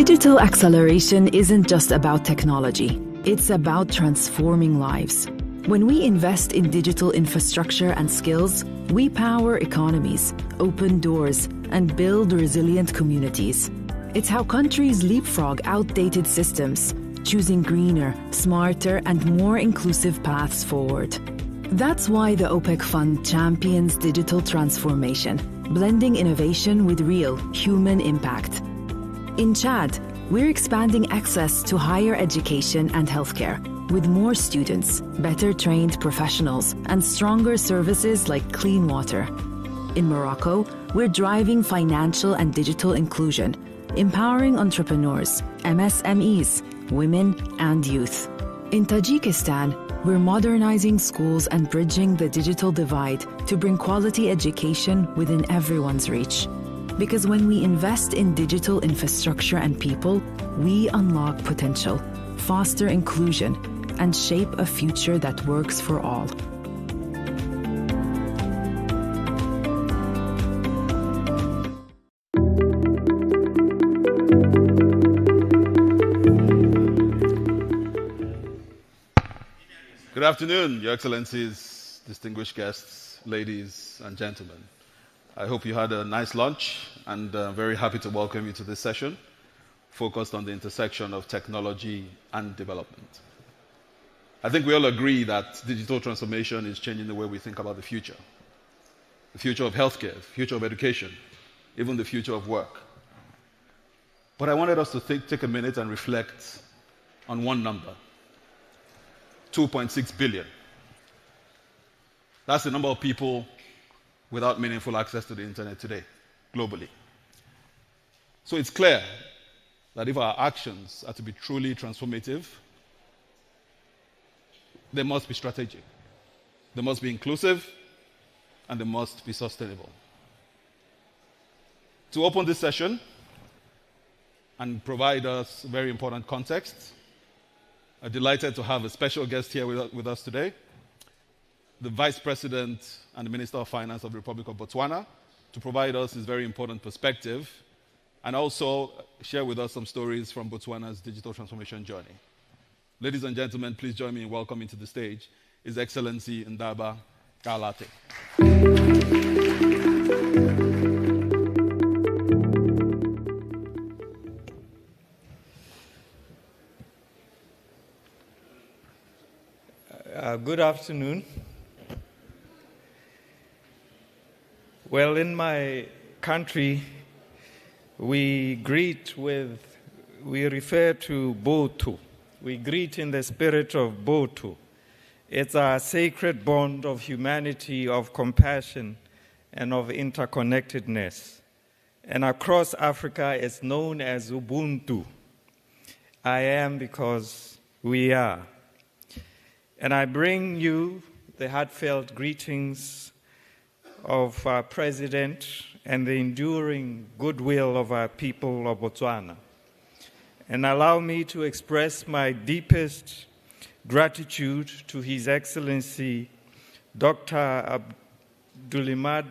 Digital acceleration isn't just about technology. It's about transforming lives. When we invest in digital infrastructure and skills, we power economies, open doors, and build resilient communities. It's how countries leapfrog outdated systems, choosing greener, smarter, and more inclusive paths forward. That's why the OPEC Fund champions digital transformation, blending innovation with real human impact. In Chad, we're expanding access to higher education and healthcare, with more students, better trained professionals, and stronger services like clean water. In Morocco, we're driving financial and digital inclusion, empowering entrepreneurs, MSMEs, women, and youth. In Tajikistan, we're modernizing schools and bridging the digital divide to bring quality education within everyone's reach. Because when we invest in digital infrastructure and people, we unlock potential, foster inclusion, and shape a future that works for all. Good afternoon, Your Excellencies, distinguished guests, ladies and gentlemen. I hope you had a nice lunch, and very happy to welcome you to this session focused on the intersection of technology and development. I think we all agree that digital transformation is changing the way we think about the future of healthcare, the future of education, even the future of work. But I wanted us to take a minute and reflect on one number, 2.6 billion. That's the number of people without meaningful access to the internet today, globally. So it's clear that if our actions are to be truly transformative, they must be strategic, they must be inclusive, and they must be sustainable. To open this session and provide us very important context, I'm delighted to have a special guest here with us today, the Vice President and the Minister of Finance of the Republic of Botswana, to provide us his very important perspective and also share with us some stories from Botswana's digital transformation journey. Ladies and gentlemen, please join me in welcoming to the stage His Excellency Ndaba Kalate. Good afternoon. Well, in my country, we refer to Botu. We greet in the spirit of Botu. It's our sacred bond of humanity, of compassion, and of interconnectedness. And across Africa, it's known as Ubuntu. I am because we are. And I bring you the heartfelt greetings of our President and the enduring goodwill of our people of Botswana. And allow me to express my deepest gratitude to His Excellency Dr. Abdulimad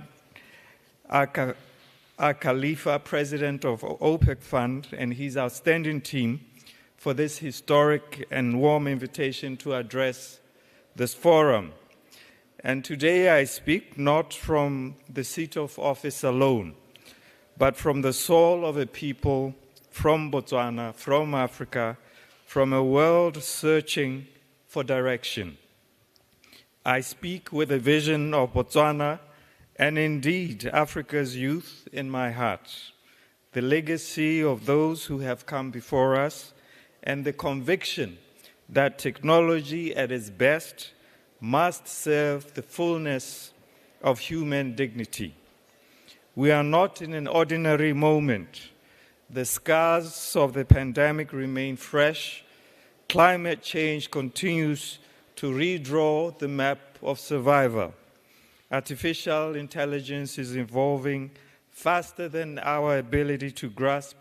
Khalifa, President of OPEC Fund, and his outstanding team for this historic and warm invitation to address this forum. And today I speak not from the seat of office alone, but from the soul of a people from Botswana, from Africa, from a world searching for direction. I speak with a vision of Botswana and indeed Africa's youth in my heart, the legacy of those who have come before us, and the conviction that technology at its best must serve the fullness of human dignity. We are not in an ordinary moment. The scars of the pandemic remain fresh. Climate change continues to redraw the map of survival. Artificial intelligence is evolving faster than our ability to grasp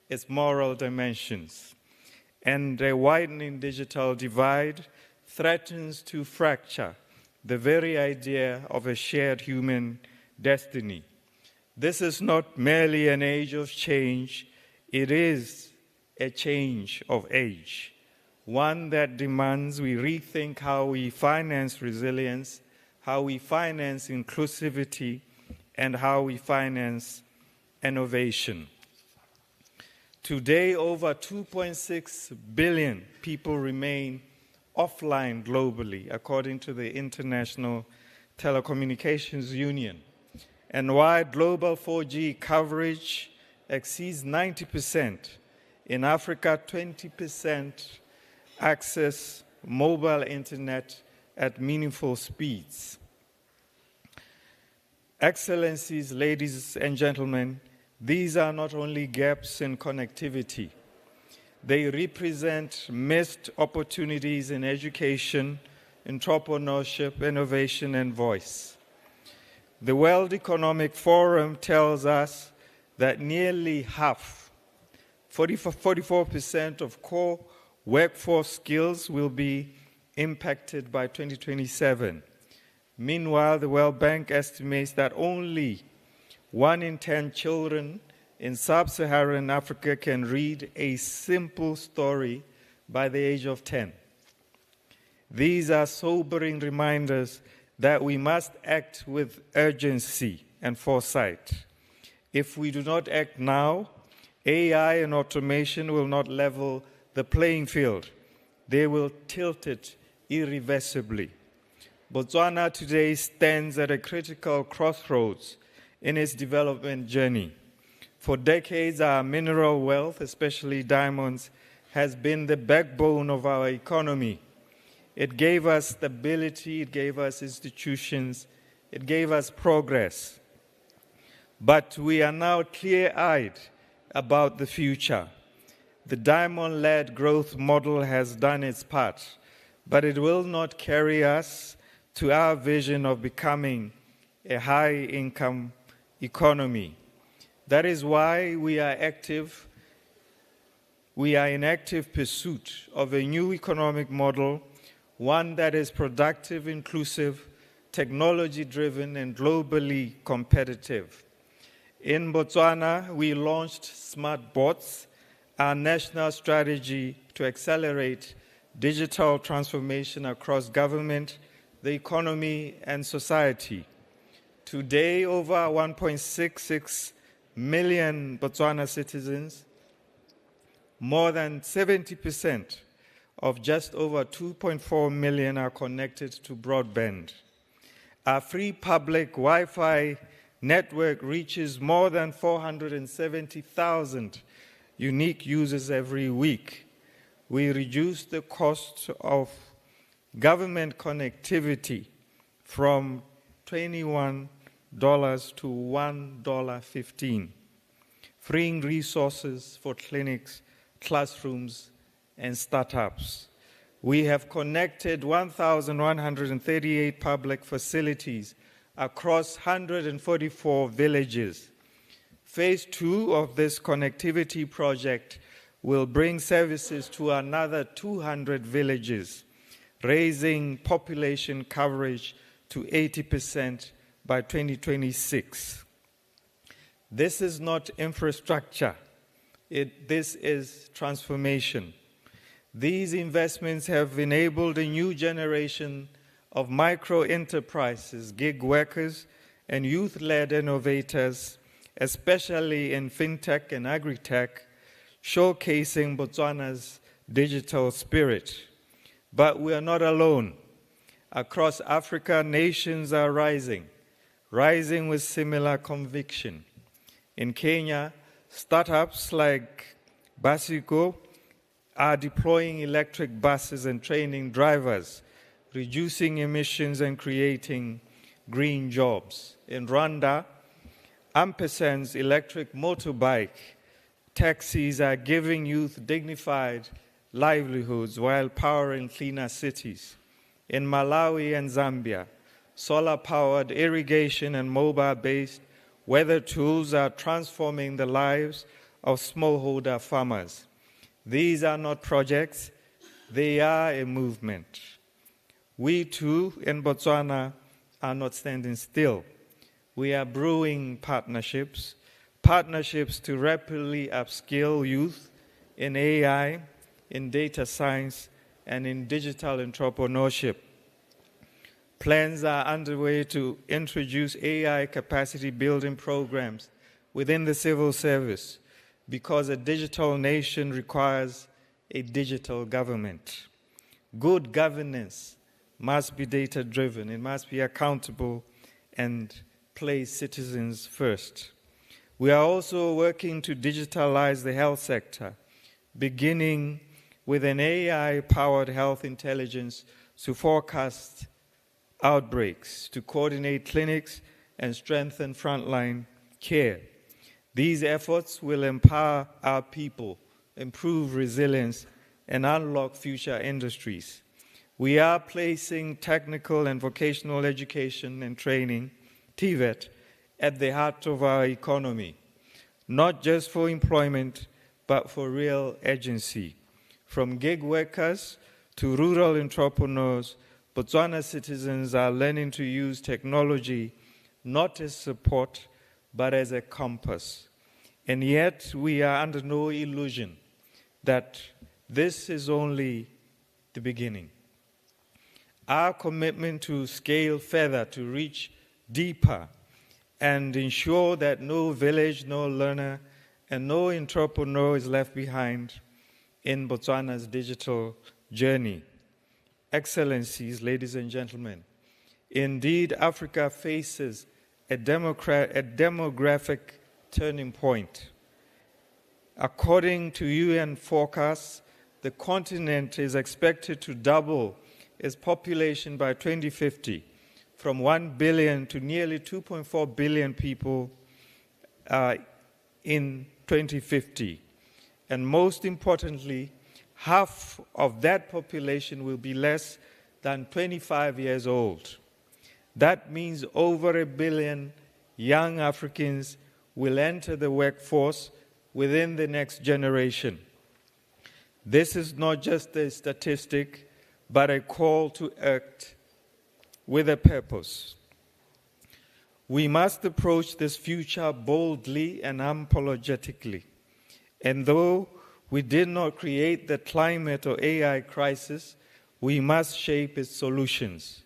its moral dimensions. And a widening digital divide threatens to fracture the very idea of a shared human destiny. This is not merely an age of change, it is a change of age, one that demands we rethink how we finance resilience, how we finance inclusivity, and how we finance innovation. Today, over 2.6 billion people remain offline globally, according to the International Telecommunications Union. And while global 4G coverage exceeds 90%, in Africa, 20% access mobile internet at meaningful speeds. Excellencies, ladies and gentlemen, these are not only gaps in connectivity. They represent missed opportunities in education, entrepreneurship, innovation, and voice. The World Economic Forum tells us that nearly half, 44% of core workforce skills will be impacted by 2027. Meanwhile, the World Bank estimates that only 1 in 10 children in sub-Saharan Africa can read a simple story by the age of 10. These are sobering reminders that we must act with urgency and foresight. If we do not act now, AI and automation will not level the playing field. They will tilt it irreversibly. Botswana today stands at a critical crossroads in its development journey. For decades, our mineral wealth, especially diamonds, has been the backbone of our economy. It gave us stability, it gave us institutions, it gave us progress. But we are now clear-eyed about the future. The diamond-led growth model has done its part, but it will not carry us to our vision of becoming a high-income economy. That is why we are in active pursuit of a new economic model, one that is productive, inclusive, technology-driven, and globally competitive. In Botswana, we launched Smart Bots, our national strategy to accelerate digital transformation across government, the economy, and society. Today, over 1.66 million Botswana citizens, more than 70% of just over 2.4 million are connected to broadband. Our free public Wi-Fi network reaches more than 470,000 unique users every week. We reduced the cost of government connectivity from $21 to $1.15, freeing resources for clinics, classrooms, and startups. We have connected 1,138 public facilities across 144 villages. Phase 2 of this connectivity project will bring services to another 200 villages, raising population coverage to 80% by 2026. This is not infrastructure. This is transformation. These investments have enabled a new generation of micro-enterprises, gig workers, and youth-led innovators, especially in fintech and agri-tech, showcasing Botswana's digital spirit. But we are not alone. Across Africa, nations are rising with similar conviction. In Kenya, startups like Basico are deploying electric buses and training drivers, reducing emissions and creating green jobs. In Rwanda, Ampersand's electric motorbike taxis are giving youth dignified livelihoods while powering cleaner cities. In Malawi and Zambia, solar-powered irrigation and mobile-based weather tools are transforming the lives of smallholder farmers. These are not projects, they are a movement. We too in Botswana are not standing still. We are brewing partnerships to rapidly upskill youth in AI, in data science, and in digital entrepreneurship. Plans are underway to introduce AI capacity building programs within the civil service because a digital nation requires a digital government. Good governance must be data-driven. It must be accountable and place citizens first. We are also working to digitalize the health sector, beginning with an AI-powered health intelligence to forecast outbreaks, to coordinate clinics and strengthen frontline care. These efforts will empower our people, improve resilience, and unlock future industries. We are placing technical and vocational education and training, TVET, at the heart of our economy, not just for employment, but for real agency. From gig workers to rural entrepreneurs, Botswana citizens are learning to use technology not as support, but as a compass. And yet, we are under no illusion that this is only the beginning. Our commitment to scale further, to reach deeper, and ensure that no village, no learner, and no entrepreneur is left behind in Botswana's digital journey. Excellencies, ladies and gentlemen, indeed, Africa faces a demographic turning point. According to UN forecasts, the continent is expected to double its population by 2050, from 1 billion to nearly 2.4 billion people in 2050. And most importantly, half of that population will be less than 25 years old. That means over 1 billion young Africans will enter the workforce within the next generation. This is not just a statistic, but a call to act with a purpose. We must approach this future boldly and unapologetically. And though we did not create the climate or AI crisis, we must shape its solutions.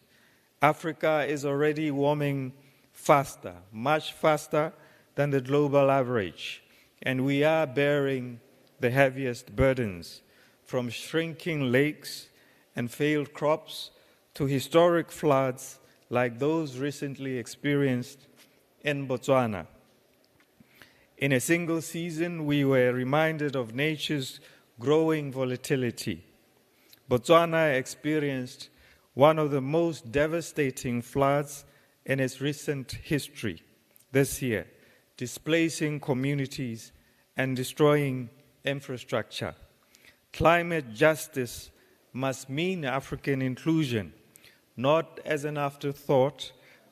Africa is already warming faster, much faster than the global average, and we are bearing the heaviest burdens, from shrinking lakes and failed crops to historic floods like those recently experienced in Botswana. In a single season, we were reminded of nature's growing volatility. Botswana experienced one of the most devastating floods in its recent history this year, displacing communities and destroying infrastructure. Climate justice must mean African inclusion, not as an afterthought,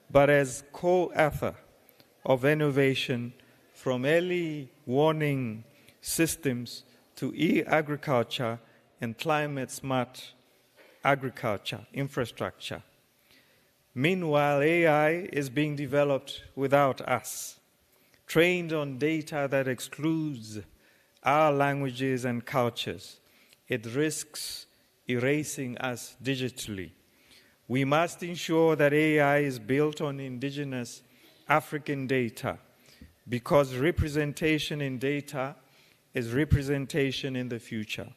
but as co-author of innovation, from early warning systems to e-agriculture and climate-smart agriculture infrastructure. Meanwhile, AI is being developed without us, trained on data that excludes our languages and cultures. It risks erasing us digitally. We must ensure that AI is built on indigenous African data, because representation in data is representation in the future.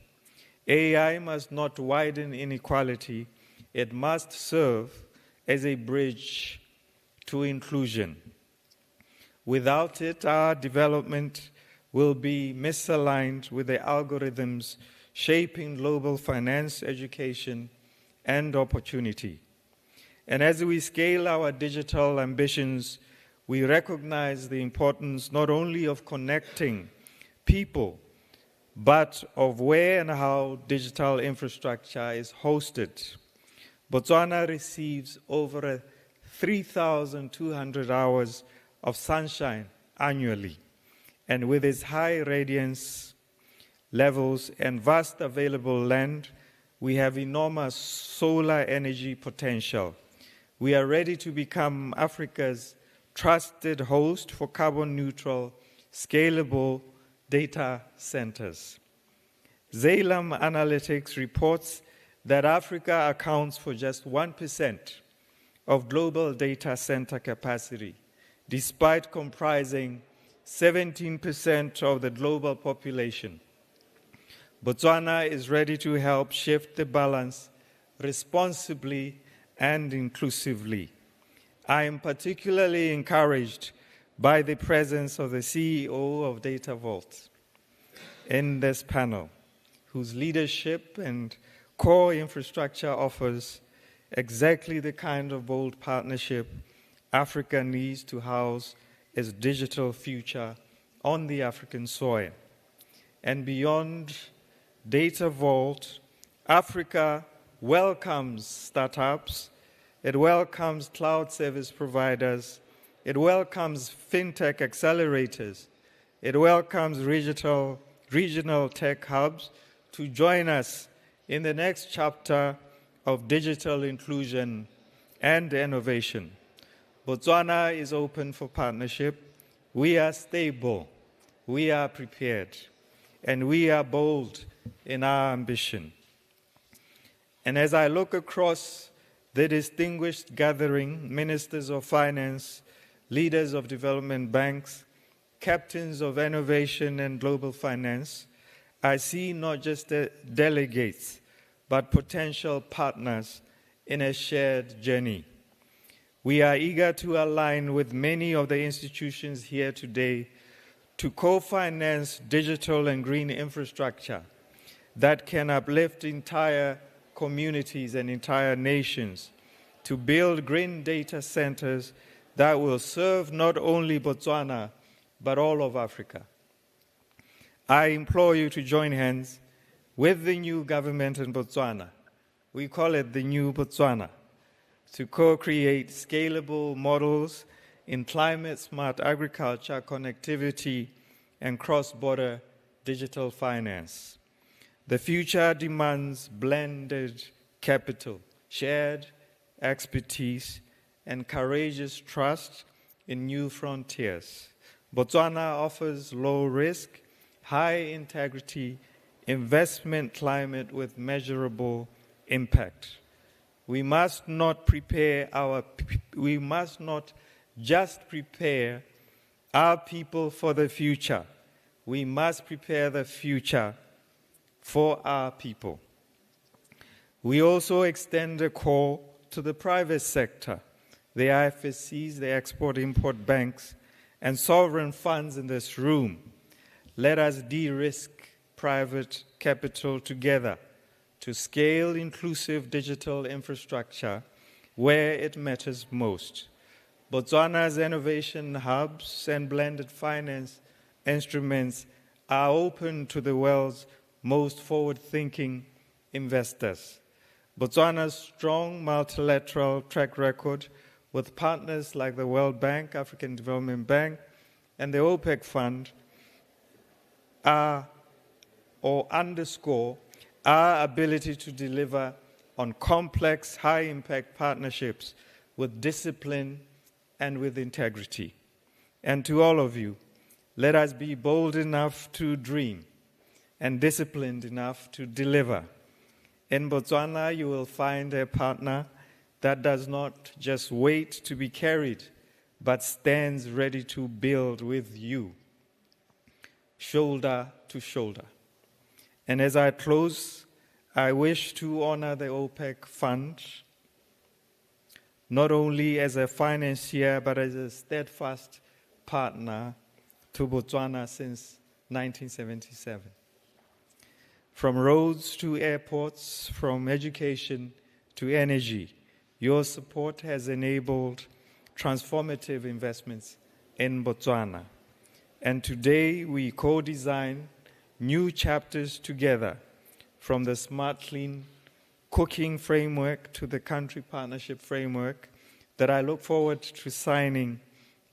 AI must not widen inequality. It must serve as a bridge to inclusion. Without it, our development will be misaligned with the algorithms shaping global finance, education, and opportunity. And as we scale our digital ambitions, we recognize the importance not only of connecting people, but of where and how digital infrastructure is hosted. Botswana receives over 3,200 hours of sunshine annually, and with its high radiance levels and vast available land, we have enormous solar energy potential. We are ready to become Africa's trusted host for carbon-neutral, scalable data centers. Xelam Analytics reports that Africa accounts for just 1% of global data center capacity, despite comprising 17% of the global population. Botswana is ready to help shift the balance responsibly and inclusively. I am particularly encouraged by the presence of the CEO of Data Vault in this panel, whose leadership and core infrastructure offers exactly the kind of bold partnership Africa needs to house its digital future on the African soil. And beyond Data Vault, Africa welcomes startups, it welcomes cloud service providers, it welcomes fintech accelerators, it welcomes regional tech hubs to join us in the next chapter of digital inclusion and innovation. Botswana is open for partnership. We are stable, we are prepared, and we are bold in our ambition. And as I look across the distinguished gathering, ministers of finance, leaders of development banks, captains of innovation and global finance, I see not just delegates, but potential partners in a shared journey. We are eager to align with many of the institutions here today to co-finance digital and green infrastructure that can uplift entire communities and entire nations, to build green data centers that will serve not only Botswana, but all of Africa. I implore you to join hands with the new government in Botswana. We call it the new Botswana, to co-create scalable models in climate-smart agriculture, connectivity, and cross-border digital finance. The future demands blended capital, shared expertise, and courageous trust in new frontiers. Botswana offers low risk, high integrity investment climate with measurable impact. We must not just prepare our people for the future. We must prepare the future for our people. We also extend a call to the private sector, the IFSCs, the Export-Import Banks, and sovereign funds in this room. Let us de-risk private capital together to scale inclusive digital infrastructure where it matters most. Botswana's innovation hubs and blended finance instruments are open to the world's most forward-thinking investors. Botswana's strong multilateral track record with partners like the World Bank, African Development Bank, and the OPEC Fund underscore our ability to deliver on complex, high-impact partnerships with discipline and with integrity. And to all of you, let us be bold enough to dream and disciplined enough to deliver. In Botswana, you will find a partner that does not just wait to be carried, but stands ready to build with you, shoulder to shoulder. And as I close, I wish to honor the OPEC Fund, not only as a financier, but as a steadfast partner to Botswana since 1977. From roads to airports, from education to energy, your support has enabled transformative investments in Botswana. And today we co-design new chapters together, from the Smart Clean Cooking Framework to the Country Partnership Framework that I look forward to signing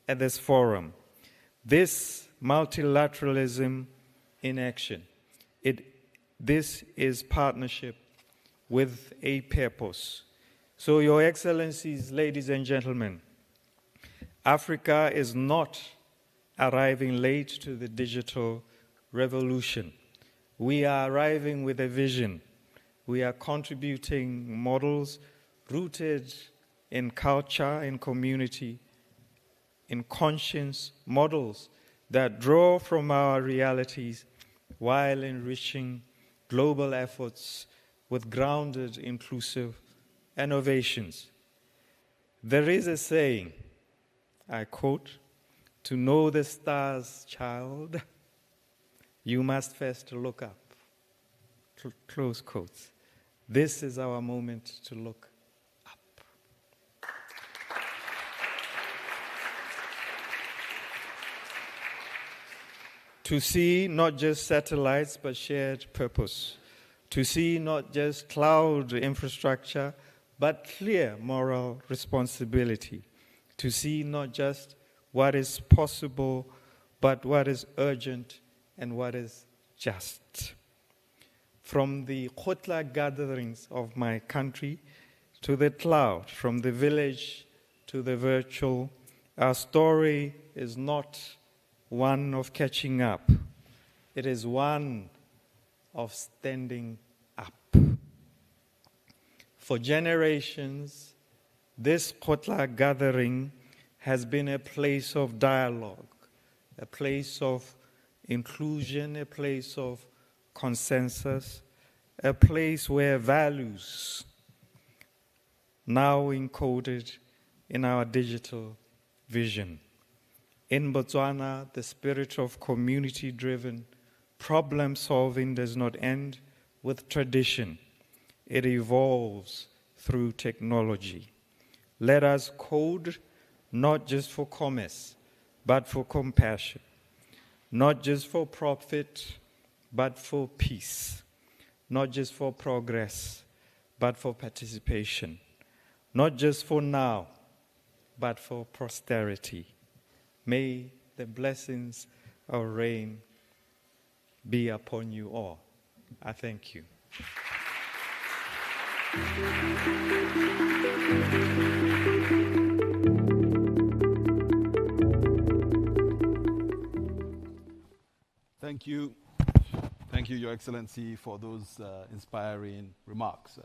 at this forum. This multilateralism in action. This is partnership with a purpose. So, Your Excellencies, ladies and gentlemen, Africa is not arriving late to the digital revolution. We are arriving with a vision. We are contributing models rooted in culture, in community, in conscience, models that draw from our realities while enriching global efforts with grounded, inclusive innovations. There is a saying, I quote, "To know the stars, child, you must first look up." Close quotes. This is our moment to look up. To see not just satellites, but shared purpose. To see not just cloud infrastructure, but clear moral responsibility. To see not just what is possible, but what is urgent and what is just. From the khotla gatherings of my country to the cloud, from the village to the virtual, our story is not one of catching up. It is one of standing up. For generations, this khotla gathering has been a place of dialogue, a place of inclusion, a place of consensus, a place where values, now encoded in our digital vision. In Botswana, the spirit of community-driven problem solving does not end with tradition. It evolves through technology. Let us code not just for commerce, but for compassion. Not just for profit, but for peace. Not just for progress, but for participation. Not just for now, but for posterity. May the blessings of rain be upon you all. I thank you. Thank you. Thank you, Your Excellency, for those inspiring remarks.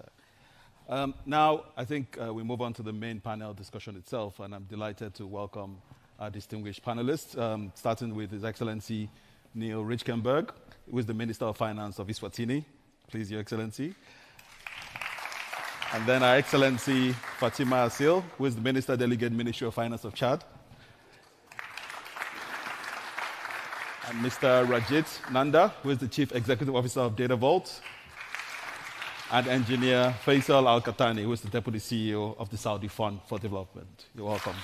Now, I think we move on to the main panel discussion itself, and I'm delighted to welcome our distinguished panelists, starting with His Excellency Neil Richkenberg, who is the Minister of Finance of Eswatini. Please, Your Excellency. And then Our Excellency Fatima Asil, who is the Minister Delegate Ministry of Finance of Chad. And Mr. Rajit Nanda, who is the Chief Executive Officer of Data Vault. And Engineer Faisal Al-Katani, who is the Deputy CEO of the Saudi Fund for Development. You're welcome.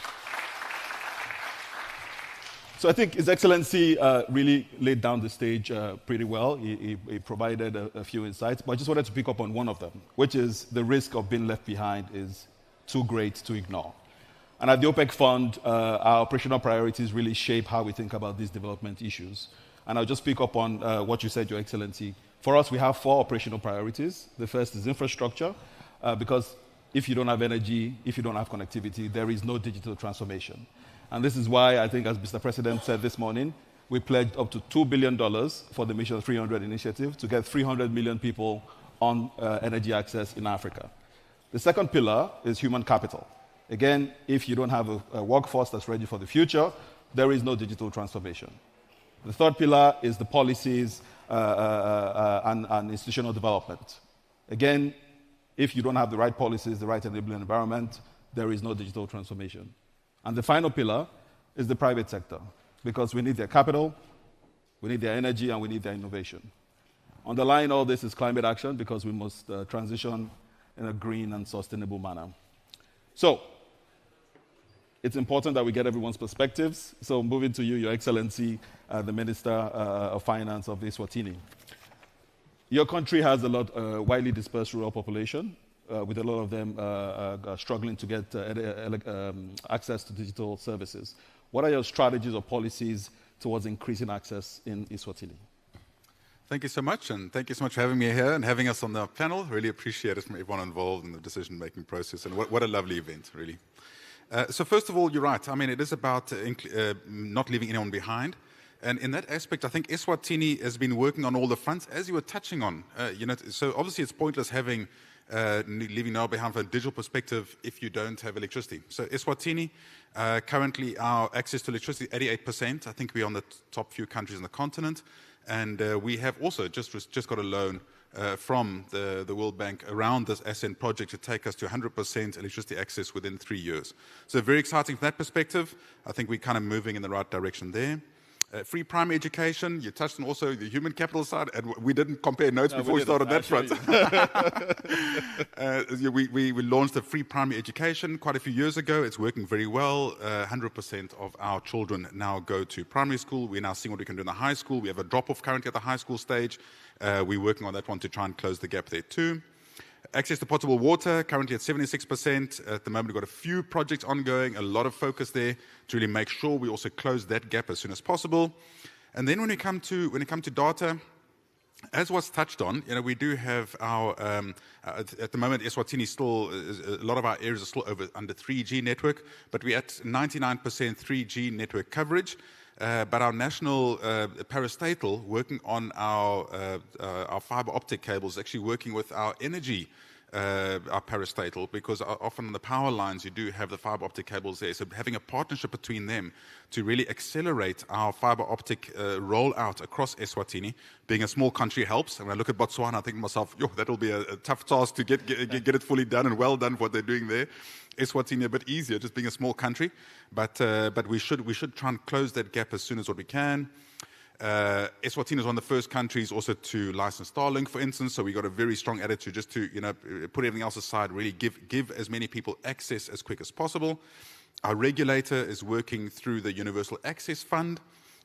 So I think His Excellency really laid down the stage pretty well. He provided a few insights, but I just wanted to pick up on one of them, which is the risk of being left behind is too great to ignore. And at the OPEC Fund, our operational priorities really shape how we think about these development issues. And I'll just pick up on what you said, Your Excellency. For us, we have 4 operational priorities. The first is infrastructure, because if you don't have energy, if you don't have connectivity, there is no digital transformation. And this is why I think, as Mr. President said this morning, we pledged up to $2 billion for the Mission 300 initiative to get 300 million people on energy access in Africa. The second pillar is human capital. Again, if you don't have a workforce that's ready for the future, there is no digital transformation. The third pillar is the policies and institutional development. Again, if you don't have the right policies, the right enabling environment, there is no digital transformation. And the final pillar is the private sector, because we need their capital, we need their energy, and we need their innovation. Underlying all this is climate action, because we must transition in a green and sustainable manner. So, it's important that we get everyone's perspectives. So moving to you, Your Excellency, the Minister of Finance of Eswatini. Your country has a lot widely dispersed rural population, with a lot of them struggling to get access to digital services. What are your strategies or policies towards increasing access in Eswatini? Thank you so much, and thank you so much for having me here and having us on the panel. Really appreciate it from everyone involved in the decision-making process, and what a lovely event, really. So first of all, you're right. I mean, it is about not leaving anyone behind. And in that aspect, I think Eswatini has been working on all the fronts, as you were touching on. So obviously it's pointless leaving now behind from a digital perspective if you don't have electricity. So Eswatini, currently our access to electricity, 88%. I think we're on the top few countries in the continent. And we have also just got a loan from the World Bank around this ASCEND project to take us to 100% electricity access within 3 years. So very exciting from that perspective. I think we're kind of moving in the right direction there. Free primary education, you touched on also the human capital side, and we didn't compare notes before we started that front. We launched the free primary education quite a few years ago. It's working very well. 100% of our children now go to primary school. We're now seeing what we can do in the high school. We have a drop-off currently at the high school stage. We're working on that one to try and close the gap there too. Access to potable water, currently at 76%. At the moment, we've got a few projects ongoing, a lot of focus there to really make sure we also close that gap as soon as possible. And then when we come to data, as was touched on, we do have our, at the moment, Eswatini still, a lot of our areas are still under 3G network, but we're at 99% 3G network coverage. But our national parastatal, working on our fiber optic cables, actually working with our energy, our parastatal, because often on the power lines you do have the fiber optic cables there. So having a partnership between them to really accelerate our fiber optic rollout across Eswatini. Being a small country helps. And when I look at Botswana, I think to myself, that'll be a tough task to get it fully done and well done for what they're doing there. Eswatini a bit easier, just being a small country, but we should try and close that gap as soon as what we can. Eswatini is one of the first countries also to license Starlink, for instance, so we got a very strong attitude just to put everything else aside, really give as many people access as quick as possible. Our regulator is working through the Universal Access Fund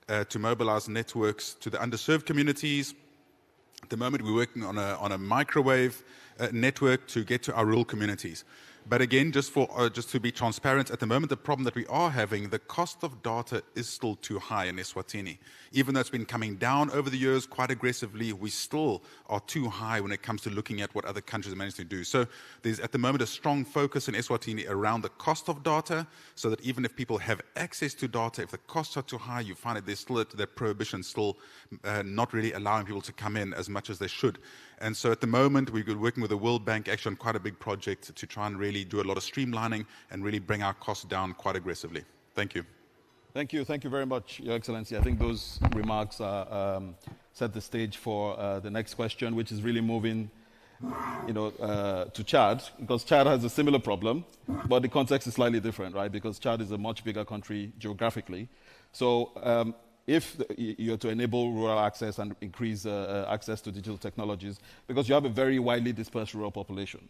to mobilize networks to the underserved communities. At the moment, we're working on a microwave network to get to our rural communities. But again, just to be transparent, at the moment, the problem that we are having, the cost of data is still too high in Eswatini. Even though it's been coming down over the years quite aggressively, we still are too high when it comes to looking at what other countries are managing to do. So there's at the moment a strong focus in Eswatini around the cost of data, so that even if people have access to data, if the costs are too high, you find that there's still that prohibition still not really allowing people to come in as much as they should. And so at the moment, we're working with the World Bank actually on quite a big project to try and really do a lot of streamlining and really bring our costs down quite aggressively. Thank you. Thank you. Thank you very much, Your Excellency. I think those remarks set the stage for the next question, which is really moving to Chad, because Chad has a similar problem, but the context is slightly different, right? Because Chad is a much bigger country geographically. So if you're to enable rural access and increase access to digital technologies, because you have a very widely dispersed rural population,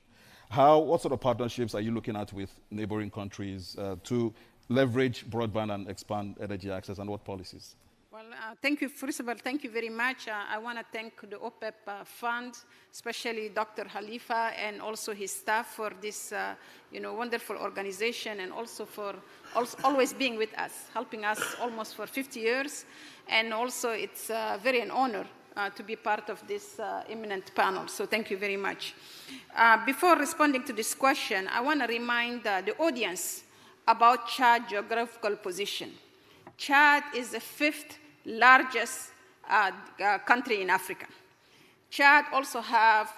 what sort of partnerships are you looking at with neighboring countries to leverage broadband and expand energy access, and what policies? Well, thank you. First of all, thank you very much. I want to thank the OPEC Fund, especially Dr. Khalifa and also his staff for this wonderful organization, and also for always being with us, helping us almost for 50 years. And also it's very an honor to be part of this eminent panel. So thank you very much. Before responding to this question, I want to remind the audience about Chad's geographical position. Chad is the 5th largest country in Africa. Chad also have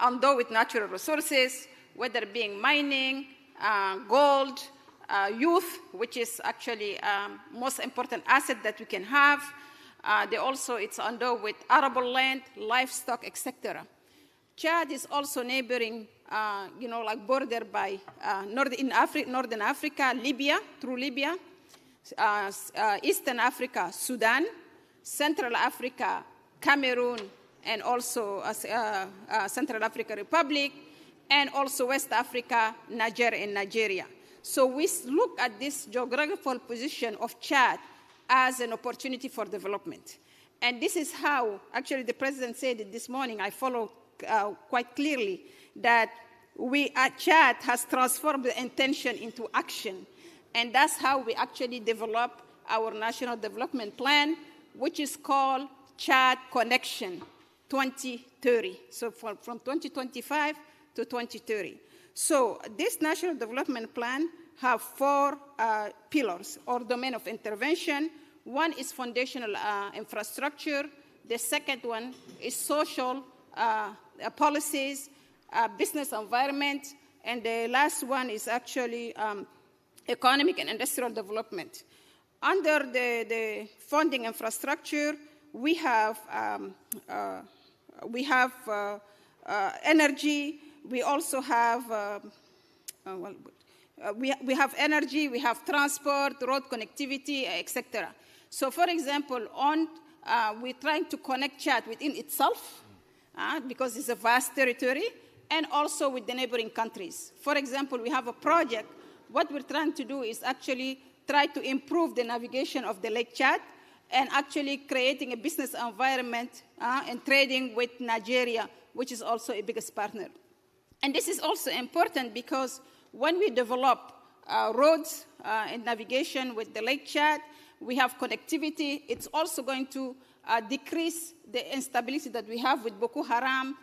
endowed with natural resources, whether being mining, gold, youth, which is actually most important asset that we can have. It's endowed with arable land, livestock, etc. Chad is also neighboring, border by Northern Africa, Libya, through Libya, Eastern Africa, Sudan, Central Africa, Cameroon, and also Central African Republic, and also West Africa, Niger, and Nigeria. So we look at this geographical position of Chad as an opportunity for development. And this is how, actually the President said it this morning, I follow quite clearly, that Chad has transformed the intention into action. And that's how we actually develop our National Development Plan, which is called Chad Connection 2030. So from 2025 to 2030. So this National Development Plan have 4 pillars or domain of intervention, One is foundational infrastructure. The second one is social policies, business environment, and the last one is actually economic and industrial development. Under the funding infrastructure, we have energy. We also have we have energy. We have transport, road connectivity, etc. So, for example, we're trying to connect Chad within itself because it's a vast territory, and also with the neighboring countries. For example, we have a project. What we're trying to do is actually try to improve the navigation of the Lake Chad and actually creating a business environment and trading with Nigeria, which is also a biggest partner. And this is also important because when we develop roads and navigation with the Lake Chad, we have connectivity. It's also going to decrease the instability that we have with Boko Haram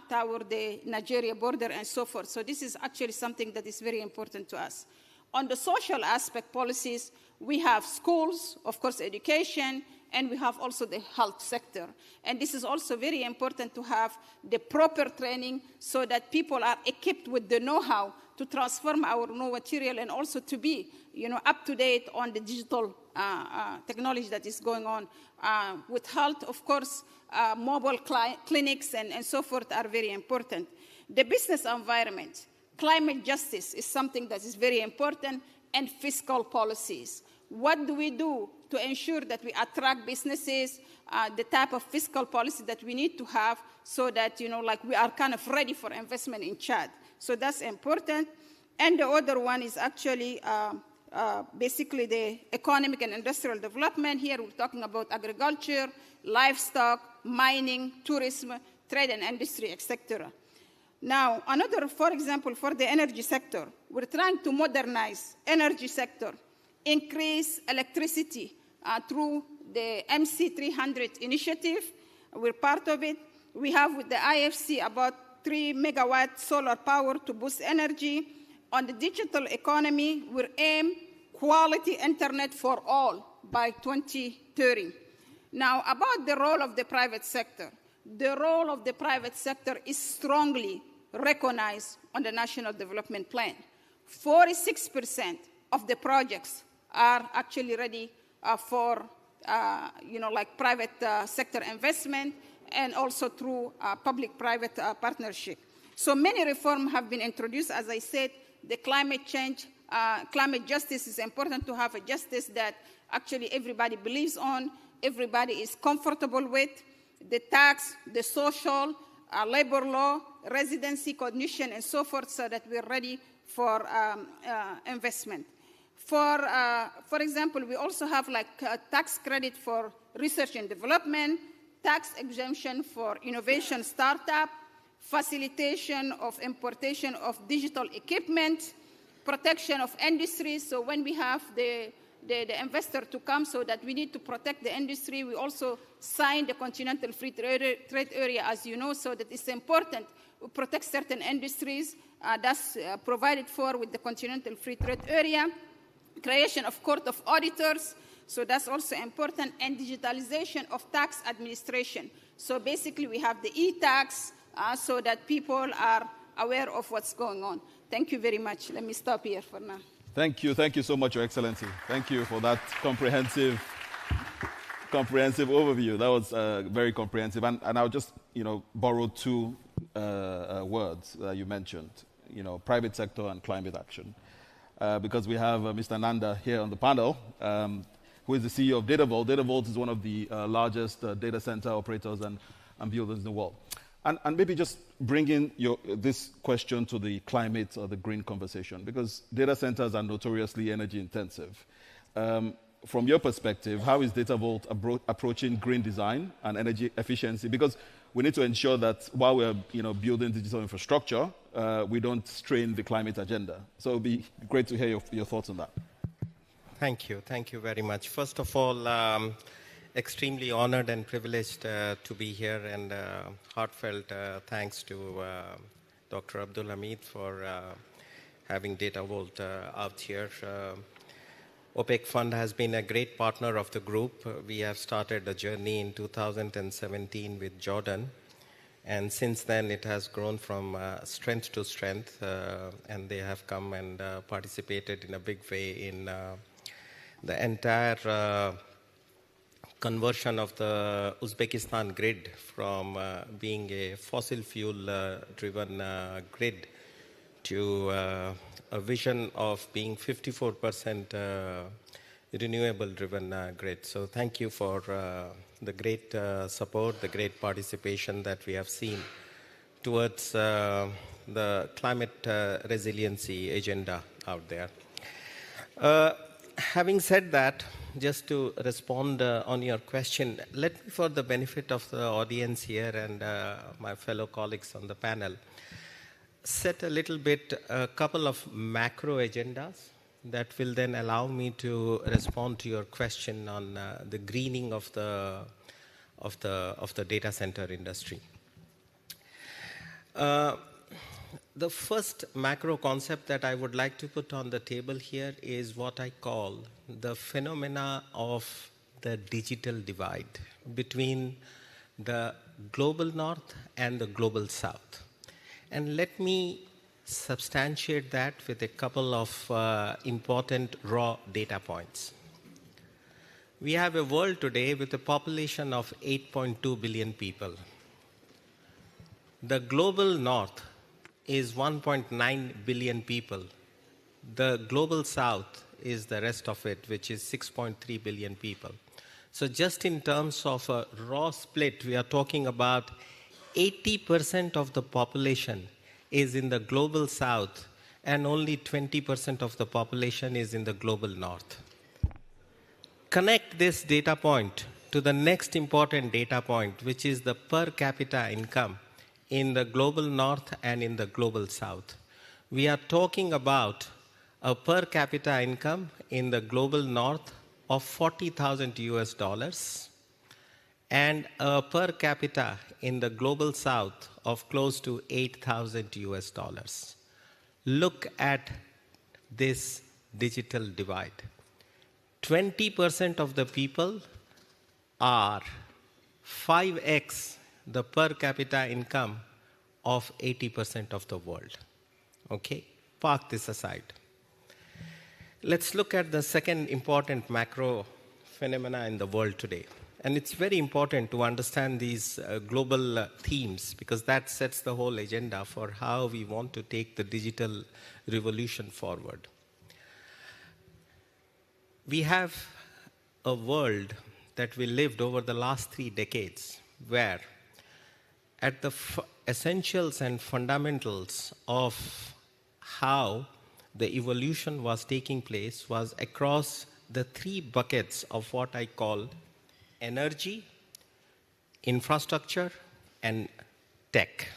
toward the Nigeria border and so forth. So this is actually something that is very important to us. On the social aspect policies, we have schools, of course, education, and we have also the health sector. And this is also very important to have the proper training so that people are equipped with the know-how to transform our raw material and also to be, up to date on the digital technology that is going on. With health, of course, mobile clinics and so forth are very important. The business environment, climate justice is something that is very important, and fiscal policies. What do we do to ensure that we attract businesses, the type of fiscal policy that we need to have so that, we are kind of ready for investment in Chad. So that's important. And the other one is actually basically the economic and industrial development. Here we're talking about agriculture, livestock, mining, tourism, trade and industry, etc. Now, for example, for the energy sector, we're trying to modernize energy sector, increase electricity through the MC300 initiative. We're part of it. We have with the IFC about 3 megawatt solar power to boost energy. On the digital economy, we aim quality internet for all by 2030. Now, about the role of the private sector. The role of the private sector is strongly recognized on the National Development Plan. 46% of the projects are actually ready for, private sector investment and also through public-private partnership. So many reforms have been introduced. As I said, the climate justice is important to have a justice that actually everybody believes on, everybody is comfortable with. The tax, the social, labor law, residency, cognition, and so forth, so that we're ready for investment. For example, we also have tax credit for research and development, tax exemption for innovation startup, facilitation of importation of digital equipment, protection of industry. So when we have the investor to come, so that we need to protect the industry, we also signed the Continental Free Trade Area, as you know, so that it's important to protect certain industries. That's provided for with the Continental Free Trade Area. Creation of Court of Auditors, so that's also important, and digitalization of tax administration. So basically we have the e-tax so that people are aware of what's going on. Thank you very much. Let me stop here for now. Thank you so much, Your Excellency. Thank you for that comprehensive overview. That was very comprehensive. And I'll just, borrow two words that you mentioned, private sector and climate action. Because we have Mr. Nanda here on the panel, who is the CEO of DataVault. DataVault is one of the largest data center operators and builders in the world. And maybe just bringing this question to the climate or the green conversation, because data centers are notoriously energy intensive. From your perspective, how is DataVault approaching green design and energy efficiency? Because we need to ensure that while we're building digital infrastructure, we don't strain the climate agenda. So it would be great to hear your thoughts on that. Thank you very much. First of all, extremely honored and privileged to be here, and heartfelt thanks to Dr. Abdul Hamid for having DataVault out here. OPEC Fund has been a great partner of the group. We have started a journey in 2017 with Jordan, and since then it has grown from strength to strength, and they have come and participated in a big way in the entire conversion of the Uzbekistan grid from being a fossil fuel driven grid to a vision of being 54% renewable driven grid. So thank you for the great support, the great participation that we have seen towards the climate resiliency agenda out there. Having said that, just to respond on your question, let me, for the benefit of the audience here and my fellow colleagues on the panel, set a little bit, a couple of macro agendas that will then allow me to respond to your question on the greening of the data center industry. The first macro concept that I would like to put on the table here is what I call the phenomena of the digital divide between the global north and the global south. And let me substantiate that with a couple of important raw data points. We have a world today with a population of 8.2 billion people. The global north is 1.9 billion people. The global south is the rest of it, which is 6.3 billion people. So just in terms of a raw split, we are talking about 80% of the population is in the global south and only 20% of the population is in the global north. Connect this data point to the next important data point, which is the per capita income in the global north and in the global south. We are talking about a per capita income in the global north of $40,000 and a per capita in the global south of close to $8,000. Look at this digital divide. 20% of the people are 5x the per capita income of 80% of the world. Okay, park this aside. Let's look at the second important macro phenomena in the world today. And it's very important to understand these global themes because that sets the whole agenda for how we want to take the digital revolution forward. We have a world that we lived over the last 3 decades where at the essentials and fundamentals of how the evolution was taking place was across the 3 buckets of what I call energy, infrastructure, and tech.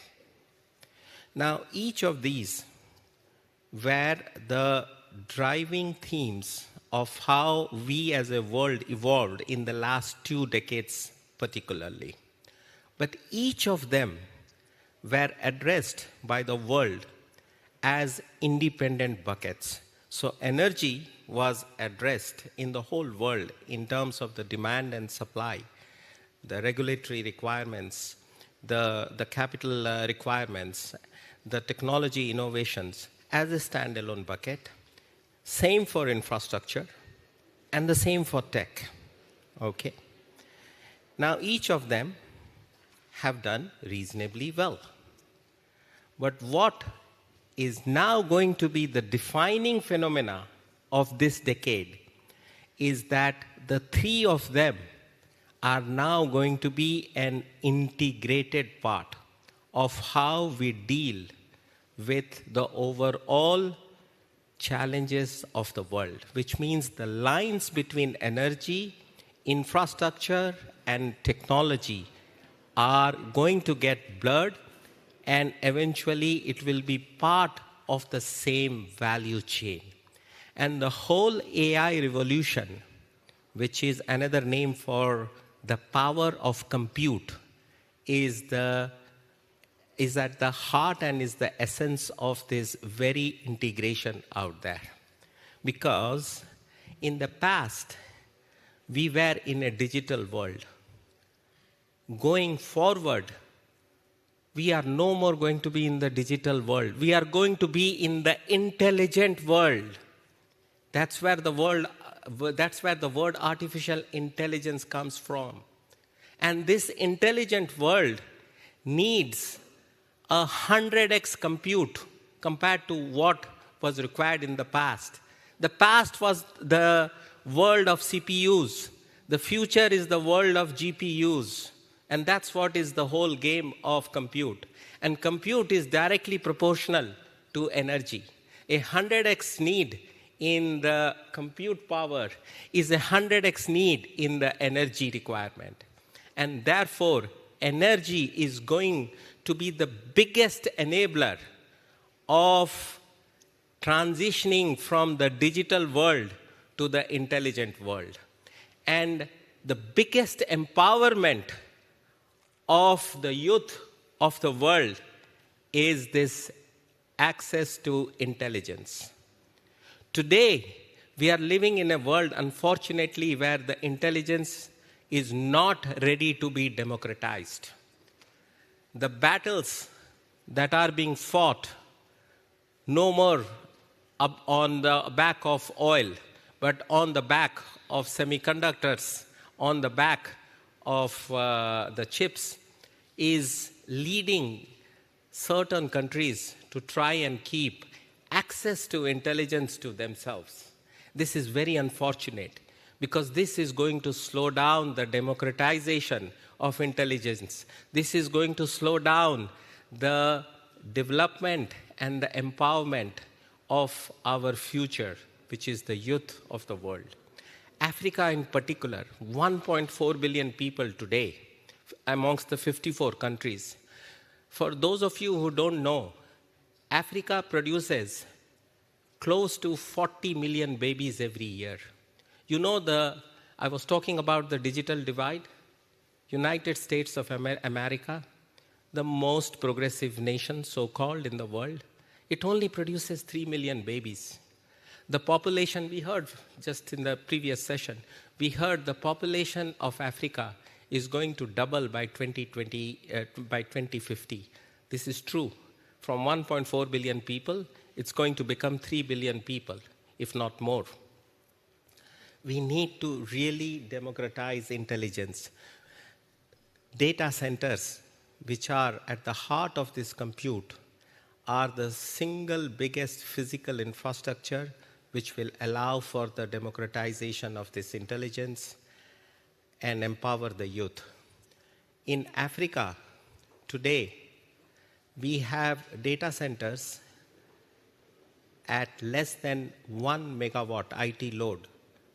Now, each of these were the driving themes of how we as a world evolved in the last 2 decades particularly. But each of them were addressed by the world as independent buckets. So energy was addressed in the whole world in terms of the demand and supply, the regulatory requirements, the capital requirements, the technology innovations as a standalone bucket. Same for infrastructure and the same for tech. Okay. Now each of them have done reasonably well. But what is now going to be the defining phenomena of this decade is that the 3 of them are now going to be an integrated part of how we deal with the overall challenges of the world, which means the lines between energy, infrastructure, and technology are going to get blurred, and eventually it will be part of the same value chain. And the whole AI revolution, which is another name for the power of compute, is at the heart and is the essence of this very integration out there. Because In the past, we were in a digital world. Going forward, we are no more going to be in the digital world. We are going to be in the intelligent world. That's where the word artificial intelligence comes from. And this intelligent world needs 100x compute compared to what was required in the past. The past was the world of CPUs. The future is the world of GPUs. And that's what is the whole game of compute. And compute is directly proportional to energy. A 100x need in the compute power is a 100x need in the energy requirement. And therefore, energy is going to be the biggest enabler of transitioning from the digital world to the intelligent world. And the biggest empowerment of the youth of the world is this access to intelligence. Today, we are living in a world, unfortunately, where the intelligence is not ready to be democratized. The battles that are being fought, no more up on the back of oil, but on the back of semiconductors, on the back of the chips, is leading certain countries to try and keep access to intelligence to themselves. This is very unfortunate because this is going to slow down the democratization of intelligence. This is going to slow down the development and the empowerment of our future, which is the youth of the world. Africa in particular, 1.4 billion people today amongst the 54 countries. For those of you who don't know, Africa produces close to 40 million babies every year. You know, I was talking about the digital divide. United States of America, the most progressive nation, so-called, in the world, it only produces 3 million babies. The population, we heard just in the previous session, we heard the population of Africa is going to double by 2050. This is true. From 1.4 billion people, it's going to become 3 billion people, if not more. We need to really democratize intelligence. Data centers, which are at the heart of this compute, are the single biggest physical infrastructure which will allow for the democratization of this intelligence and empower the youth. In Africa, today, we have data centers at less than 1 megawatt IT load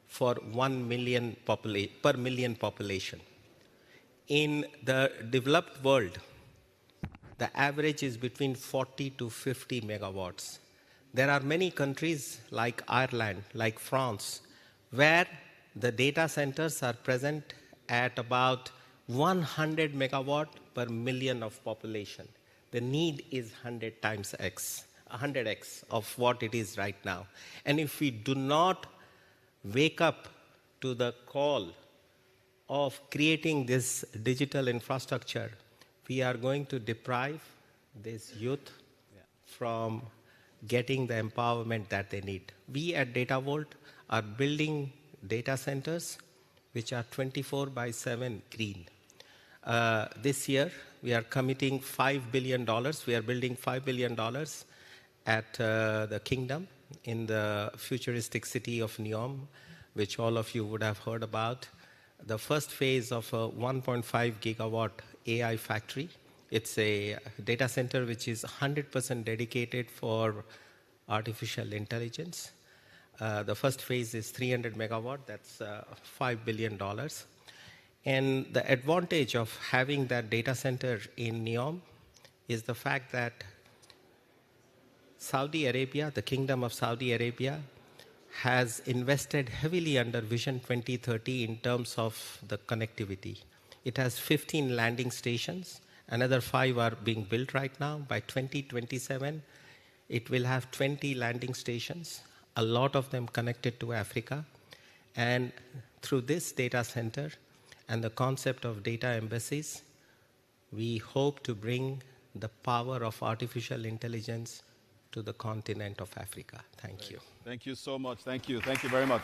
for 1 million per million population. In the developed world, the average is between 40 to 50 megawatts. There are many countries like Ireland, like France, where the data centers are present at about 100 megawatt per million of population. The need is 100x of what it is right now. And if we do not wake up to the call of creating this digital infrastructure, we are going to deprive this youth from getting the empowerment that they need. We at DataVolt are building data centers which are 24/7 green. This year, we are committing $5 billion. We are building $5 billion at the Kingdom in the futuristic city of Neom, which all of you would have heard about. The first phase of a 1.5 gigawatt AI factory. It's a data center which is 100% dedicated for artificial intelligence. The first phase is 300 megawatt. That's $5 billion. And the advantage of having that data center in Neom is the fact that Saudi Arabia, the Kingdom of Saudi Arabia, has invested heavily under Vision 2030 in terms of the connectivity. It has 15 landing stations. Another 5 are being built right now. By 2027, it will have 20 landing stations, a lot of them connected to Africa. And through this data center and the concept of data embassies, we hope to bring the power of artificial intelligence to the continent of Africa. Thank you. Thank you so much. Thank you. Thank you very much.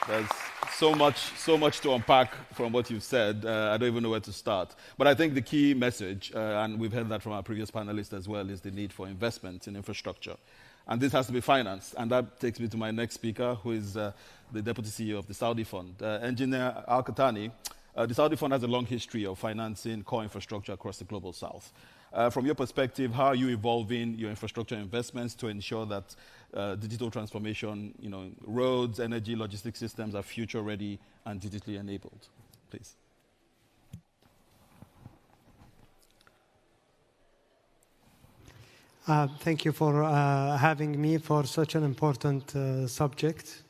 There's so much to unpack from what you've said. I don't even know where to start. But I think the key message, and we've heard that from our previous panelists as well, is the need for investment in infrastructure. And this has to be financed. And that takes me to my next speaker, who is the Deputy CEO of the Saudi Fund. Engineer Al-Qahtani, the Saudi Fund has a long history of financing core infrastructure across the global south. From your perspective, how are you evolving your infrastructure investments to ensure that digital transformation, roads, energy, logistics systems are future-ready and digitally enabled? Please. Thank you for having me for such an important subject.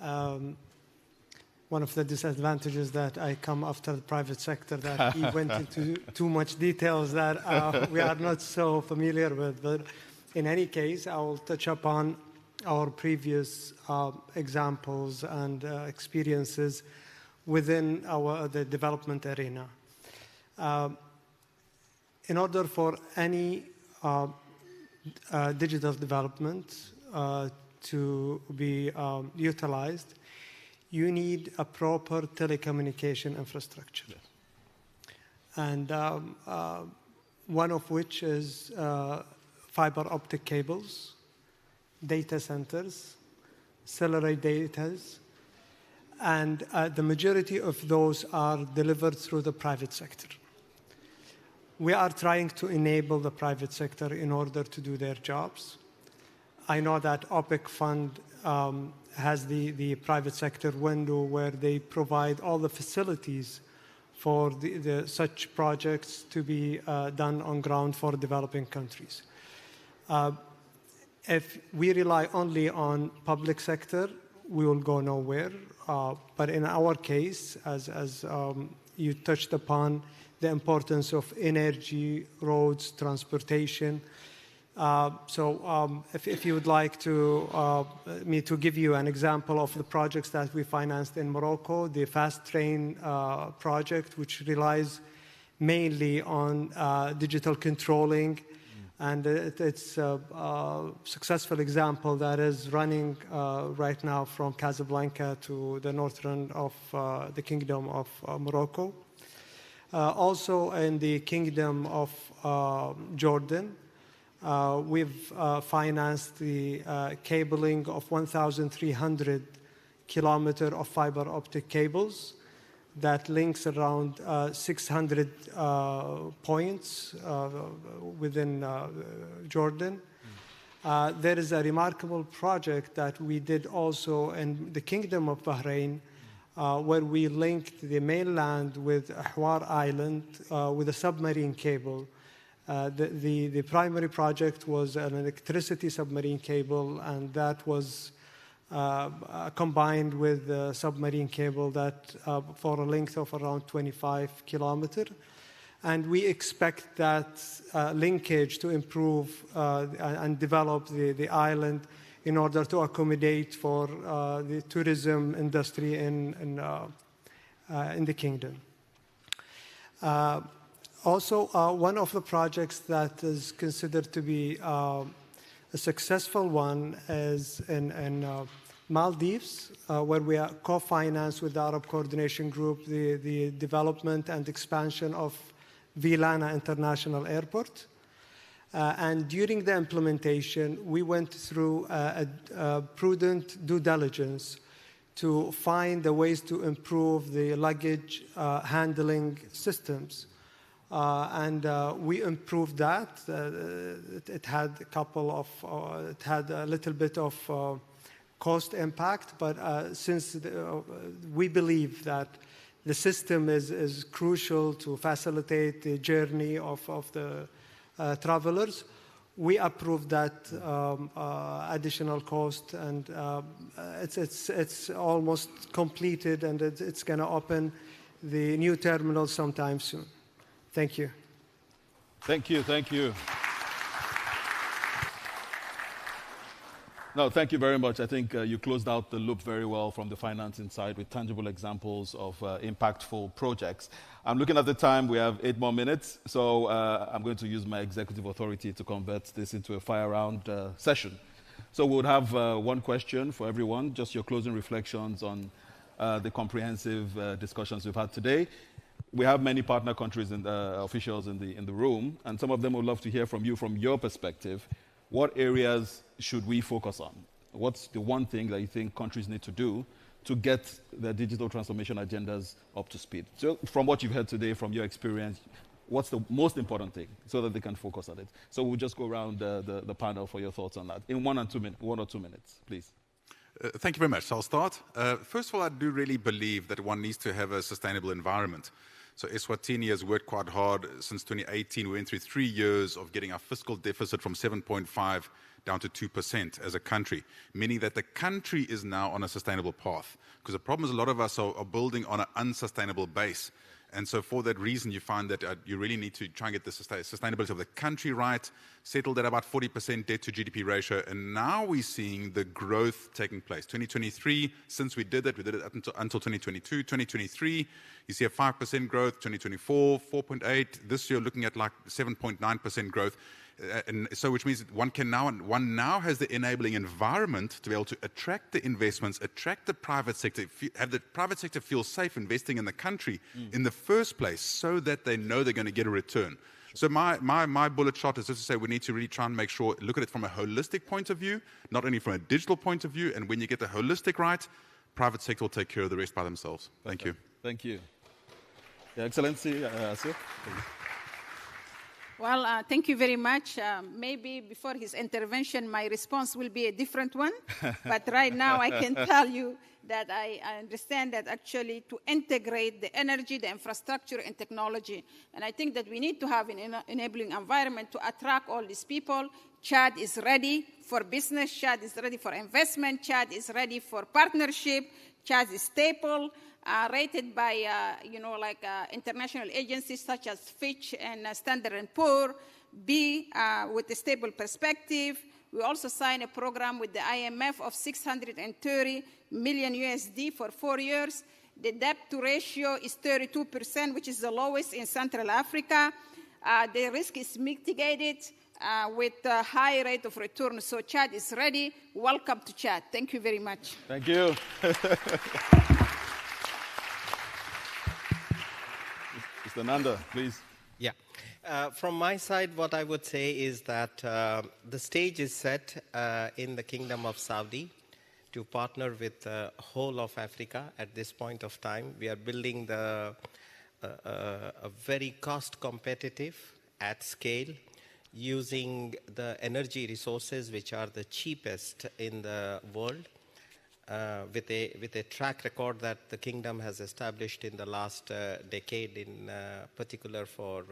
One of the disadvantages that I come after the private sector, that he went into too much details that we are not so familiar with. But in any case, I will touch upon our previous examples and experiences within the development arena. In order for any digital development to be utilized, you need a proper telecommunication infrastructure. Yes. And one of which is fiber optic cables, data centers, cellular data, and the majority of those are delivered through the private sector. We are trying to enable the private sector in order to do their jobs. I know that OPEC fund has the private sector window where they provide all the facilities for such projects to be done on ground for developing countries. If we rely only on public sector, we will go nowhere. But in our case, as you touched upon, the importance of energy, roads, transportation. If you would like me to give you an example of the projects that we financed in Morocco, the Fast Train project, which relies mainly on digital controlling. And it's a successful example that is running right now from Casablanca to the northern of the Kingdom of Morocco. Also in the Kingdom of Jordan, we've financed the cabling of 1,300 kilometers of fiber optic cables that links around 600 points within Jordan. There is a remarkable project that we did also in the Kingdom of Bahrain, where we linked the mainland with Ahwar Island with a submarine cable. The primary project was an electricity submarine cable, and that was combined with a submarine cable that for a length of around 25 kilometers. And we expect that linkage to improve and develop the island in order to accommodate for the tourism industry in the kingdom. Also, one of the projects that is considered to be a successful one is in Maldives, where we are co-financed with the Arab Coordination Group the development and expansion of Vilana International Airport. And during the implementation, we went through a prudent due diligence to find the ways to improve the luggage handling systems. And we improved that. It had a little bit of cost impact, but since we believe that the system is crucial to facilitate the journey of the travelers, we approved that additional cost, and it's almost completed, and it's going to open the new terminal sometime soon. Thank you. Thank you. Thank you. No, thank you very much. I think you closed out the loop very well from the financing side with tangible examples of impactful projects. I'm looking at the time. We have 8 more minutes. So I'm going to use my executive authority to convert this into a fire round session. So we'll have one question for everyone, just your closing reflections on the comprehensive discussions we've had today. We have many partner countries and officials in the room, and some of them would love to hear from you from your perspective. What areas should we focus on? What's the one thing that you think countries need to do to get their digital transformation agendas up to speed? So from what you've heard today, from your experience, what's the most important thing so that they can focus on it? So we'll just go around the panel for your thoughts on that in 1 or 2 minutes, please. Thank you very much. So I'll start. First of all, I do really believe that one needs to have a sustainable environment. So Eswatini has worked quite hard since 2018. We went through 3 years of getting our fiscal deficit from 7.5 down to 2% as a country, meaning that the country is now on a sustainable path. Because the problem is a lot of us are building on an unsustainable base. And so for that reason, you find that you really need to try and get the sustainability of the country right, settled at about 40% debt to GDP ratio. And now we're seeing the growth taking place. 2023, since we did it up until 2022. 2023, you see a 5% growth. 2024, 4.8. This year, looking at like 7.9% growth. And so which means one now has the enabling environment to be able to attract the investments, attract the private sector, have the private sector feel safe investing in the country in the first place so that they know they're going to get a return. So my bullet shot is just to say we need to really try and make sure, look at it from a holistic point of view, not only from a digital point of view, and when you get the holistic right, private sector will take care of the rest by themselves. Thank you. Thank you. Your Excellency, Sir. Well, thank you very much. Maybe before his intervention, my response will be a different one. But right now, I can tell you that I understand that actually to integrate the energy, the infrastructure, and technology. And I think that we need to have an enabling environment to attract all these people. Chad is ready for business. Chad is ready for investment. Chad is ready for partnership. Chad is stable. Rated by, international agencies such as Fitch and Standard & Poor, B, with a stable perspective. We also signed a program with the IMF of $630 million USD for 4 years. The debt to ratio is 32%, which is the lowest in Central Africa. The risk is mitigated with a high rate of return. So Chad is ready. Welcome to Chad. Thank you very much. Thank you. Mr. Nanda, please. Yeah. From my side, what I would say is that the stage is set in the Kingdom of Saudi to partner with the whole of Africa at this point of time. We are building a very cost competitive at scale using the energy resources which are the cheapest in the world. With a track record that the kingdom has established in the last decade, in particular for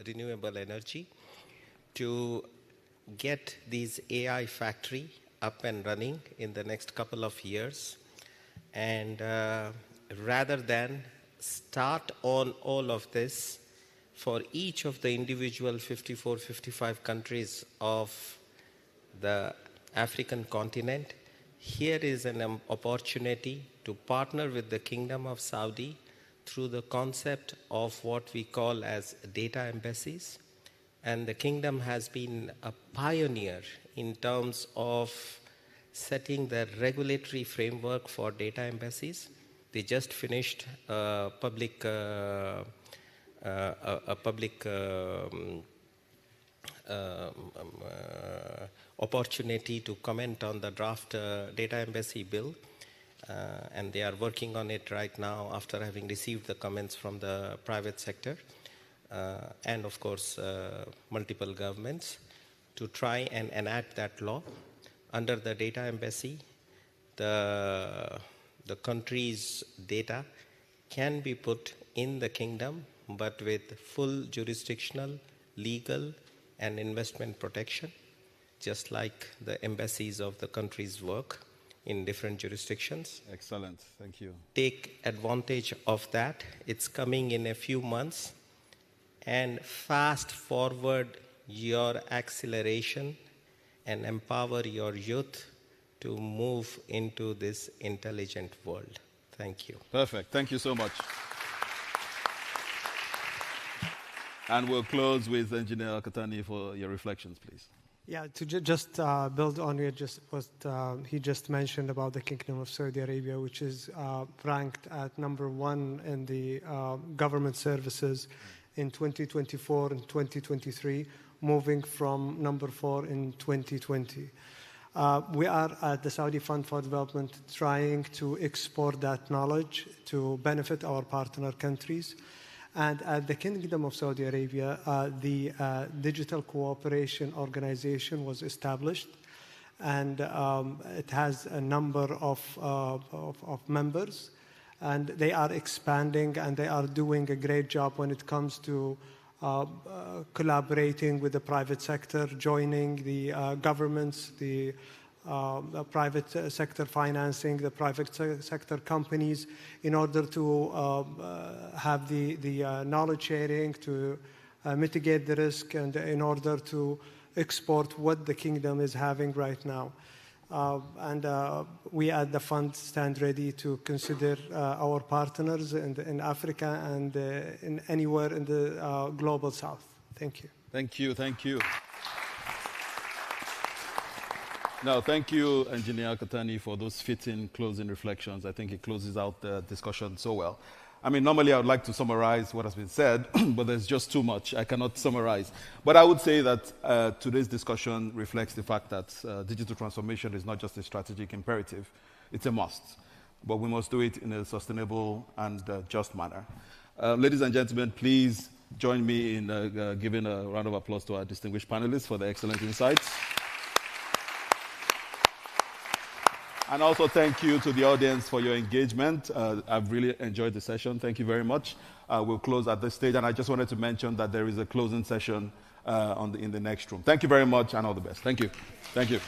renewable energy, to get these AI factory up and running in the next couple of years. And rather than start on all of this for each of the individual 54, 55 countries of the African continent, here is an opportunity to partner with the Kingdom of Saudi through the concept of what we call as data embassies. And the kingdom has been a pioneer in terms of setting the regulatory framework for data embassies. They just finished a public opportunity to comment on the draft data embassy bill, and they are working on it right now after having received the comments from the private sector and of course multiple governments to try and enact that law. Under the data embassy, the country's data can be put in the kingdom but with full jurisdictional, legal and investment protection, just like the embassies of the countries work in different jurisdictions. Excellent, thank you. Take advantage of that. It's coming in a few months, and fast forward your acceleration and empower your youth to move into this intelligent world. Thank you. Perfect. Thank you so much. And we'll close with Engineer Al-Katani for your reflections, please. Yeah, to just build on what he just mentioned about the Kingdom of Saudi Arabia, which is ranked at number 1 in the government services in 2024 and 2023, moving from number 4 in 2020. We are at the Saudi Fund for Development trying to export that knowledge to benefit our partner countries. And at the Kingdom of Saudi Arabia, the Digital Cooperation Organization was established, and it has a number of members, and they are expanding, and they are doing a great job when it comes to collaborating with the private sector, joining the governments, the private sector financing, the private sector companies, in order to have the knowledge sharing, to mitigate the risk, and in order to export what the kingdom is having right now. And we at the fund stand ready to consider our partners in Africa and in anywhere in the global south. Thank you. Thank you. Thank you. No, thank you, Engineer Al-Katani, for those fitting closing reflections. I think it closes out the discussion so well. I mean, normally I would like to summarize what has been said, but there's just too much. I cannot summarize. But I would say that today's discussion reflects the fact that digital transformation is not just a strategic imperative, it's a must. But we must do it in a sustainable and just manner. Ladies and gentlemen, please join me in giving a round of applause to our distinguished panelists for their excellent insights. And also thank you to the audience for your engagement. I've really enjoyed the session. Thank you very much. We'll close at this stage. And I just wanted to mention that there is a closing session in the next room. Thank you very much and all the best. Thank you. Thank you.